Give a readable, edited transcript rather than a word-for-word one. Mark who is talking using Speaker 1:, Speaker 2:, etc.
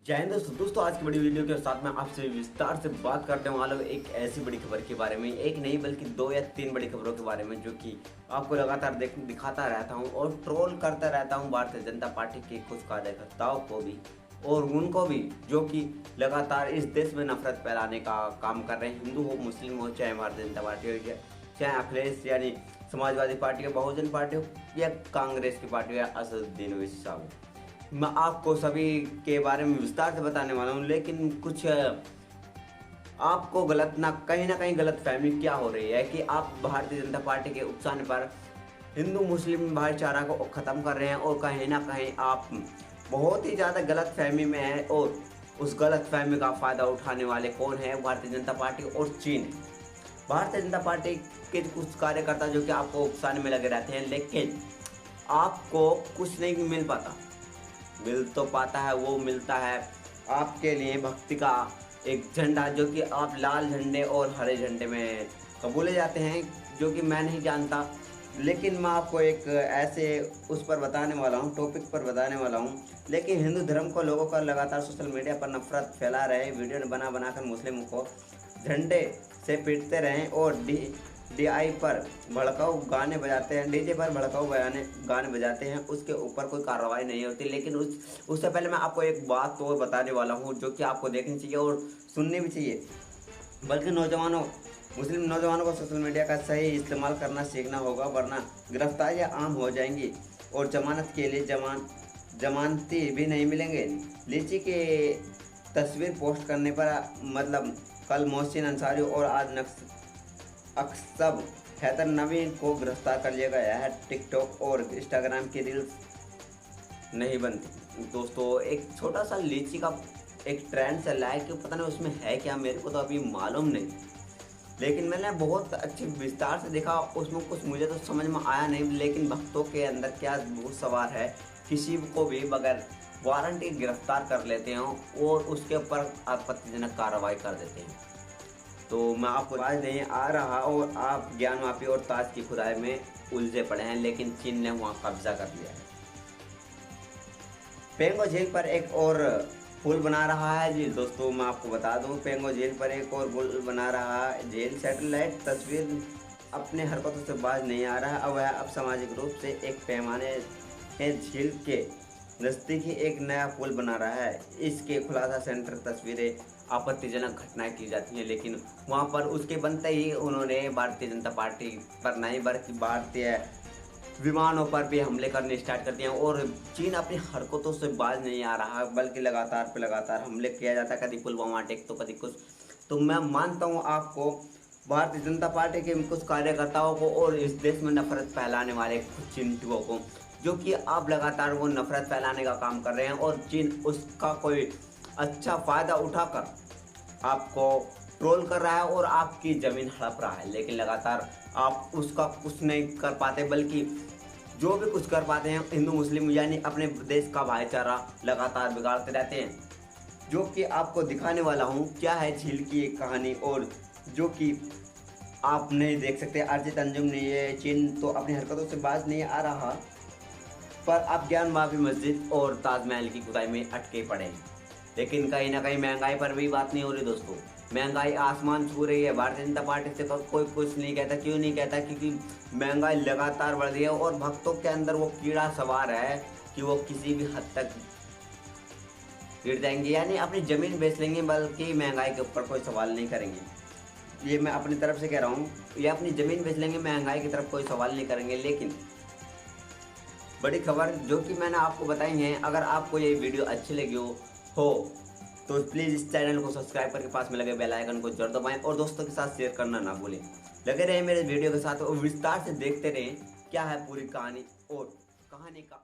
Speaker 1: जय हिंद दोस्तों, आज की बड़ी वीडियो के साथ में आपसे विस्तार से बात करने वाला हूँ एक ऐसी बड़ी खबर के बारे में। एक नहीं बल्कि 2 या 3 बड़ी खबरों के बारे में, जो कि आपको लगातार दिखाता रहता हूँ और ट्रोल करता रहता हूँ भारतीय जनता पार्टी के कुछ कार्यकर्ताओं को भी और उनको भी, जो कि लगातार इस देश में नफरत फैलाने का काम कर रहे हैं। हिंदू हो, मुस्लिम हो, चाहे भारतीय जनता पार्टी हो, चाहे अखिलेश यानी समाजवादी पार्टी हो, बहुजन पार्टी हो, या कांग्रेस की पार्टी हो, या असदुद्दीन ओवैसी साहब हो। मैं आपको सभी के बारे में विस्तार से बताने वाला हूँ, लेकिन कुछ आपको ना कहीं गलत फहमी क्या हो रही है कि आप भारतीय जनता पार्टी के उकसाने पर हिंदू मुस्लिम भाईचारा को ख़त्म कर रहे हैं और कहीं ना कहीं आप बहुत ही ज़्यादा गलत फहमी में हैं। और उस गलत फहमी का फ़ायदा उठाने वाले कौन है? भारतीय जनता पार्टी और चीन। भारतीय जनता पार्टी के कुछ कार्यकर्ता जो कि आपको उकसाने में लगे रहते हैं, लेकिन आपको कुछ नहीं मिल पाता। मिल तो पाता है, वो मिलता है आपके लिए भक्ति का एक झंडा, जो कि आप लाल झंडे और हरे झंडे में कबूले जाते हैं, जो कि मैं नहीं जानता। लेकिन मैं आपको एक ऐसे उस पर बताने वाला हूँ, टॉपिक पर बताने वाला हूँ। लेकिन हिंदू धर्म को लोगों का लगातार सोशल मीडिया पर नफरत फैला रहे, वीडियो बनाकर मुस्लिमों को झंडे से पीटते रहें और डीआई पर भड़काऊ गाने बजाते हैं, डीजे पर भड़काऊ गाने बजाते हैं, उसके ऊपर कोई कार्रवाई नहीं होती। लेकिन उससे पहले मैं आपको एक बात तो बताने वाला हूँ, जो कि आपको देखनी चाहिए और सुननी भी चाहिए। बल्कि मुस्लिम नौजवानों को सोशल मीडिया का सही इस्तेमाल करना सीखना होगा, वरना गिरफ्तारियाँ आम हो जाएंगी और जमानत के लिए जमानती भी नहीं मिलेंगे। लीची के तस्वीर पोस्ट करने पर मतलब कल मोहसिन अंसारी और आज अक्सब हैदर नवीन को गिरफ्तार कर लिया गया है। टिकटॉक और इंस्टाग्राम की रील्स नहीं बनती। दोस्तों, एक छोटा सा लीची का एक ट्रेंड चल रहा है कि पता नहीं उसमें है क्या, मेरे को तो अभी मालूम नहीं। लेकिन मैंने बहुत अच्छे विस्तार से देखा, उसमें कुछ मुझे तो समझ में आया नहीं। लेकिन भक्तों के अंदर क्या भूत सवार है, किसी को भी बगैर वारंट के गिरफ्तार कर लेते हैं और उसके ऊपर आपत्तिजनक कार्रवाई कर देते हैं। तो मैं आपको आज नहीं आ रहा और आप ज्ञान माफी और ताज की खुदाई में उलझे पड़े हैं, लेकिन चीन ने वहाँ कब्जा कर लिया है। पेंगो झील पर एक और पुल बना रहा है जी। दोस्तों, मैं आपको बता दूं, पेंगो झील पर एक और पुल बना रहा है। झील सैटेलाइट तस्वीर अपने हरकतों से बाज नहीं आ रहा। वह अब सामाजिक रूप से एक पैमाने झील के नज़दीक ही एक नया पुल बना रहा है। इसके खुलासा सेंटर तस्वीरें आपत्तिजनक घटनाएं की जाती हैं, लेकिन वहां पर उसके बनते ही उन्होंने भारतीय जनता पार्टी पर नहीं बल्कि भारतीय विमानों पर भी हमले करने स्टार्ट कर दिए हैं। और चीन अपनी हरकतों से बाज नहीं आ रहा, बल्कि लगातार हमले किया जाता है, कभी पुलवामा अटैक तो कभी कुछ। तो मैं मानता हूँ आपको भारतीय जनता पार्टी के कुछ कार्यकर्ताओं को और इस देश में नफरत फैलाने वाले कुछ चिंटुओं को, जो कि आप लगातार वो नफरत फैलाने का काम कर रहे हैं और चीन उसका कोई अच्छा फ़ायदा उठाकर आपको ट्रोल कर रहा है और आपकी ज़मीन हड़प रहा है। लेकिन लगातार आप उसका कुछ नहीं कर पाते, बल्कि जो भी कुछ कर पाते हैं हिंदू मुस्लिम यानी अपने देश का भाईचारा लगातार बिगाड़ते रहते हैं। जो कि आपको दिखाने वाला हूँ क्या है झील की एक कहानी, और जो कि आप नहीं देख सकते। अर्जित अंजुम ने ये चीन तो अपनी हरकतों से बाज नहीं आ रहा, पर आप ज्ञान माफी मस्जिद और ताजमहल की खुदाई में अटके पड़े हैं। लेकिन कहीं ना कहीं महंगाई पर भी बात नहीं हो रही दोस्तों। महंगाई आसमान छू रही है। भारतीय जनता पार्टी से कोई कुछ नहीं कहता। क्यों नहीं कहता? क्योंकि महंगाई लगातार बढ़ रही है और भक्तों के अंदर वो कीड़ा सवार है कि वो किसी भी हद तक गिर जाएंगे, यानी अपनी ज़मीन बेच लेंगे, बल्कि महंगाई के ऊपर कोई सवाल नहीं करेंगे। ये मैं अपनी तरफ से कह रहा हूँ, ये अपनी ज़मीन बेच लेंगे, महंगाई की तरफ कोई सवाल नहीं करेंगे। लेकिन बड़ी खबर जो कि मैंने आपको बताई है, अगर आपको ये वीडियो अच्छी लगी हो तो प्लीज़ इस चैनल को सब्सक्राइब करके पास में लगे बेल आइकन को जरूर दबाएं और दोस्तों के साथ शेयर करना ना भूलें। लगे रहे मेरे वीडियो के साथ और विस्तार से देखते रहें क्या है पूरी कहानी और कहानी का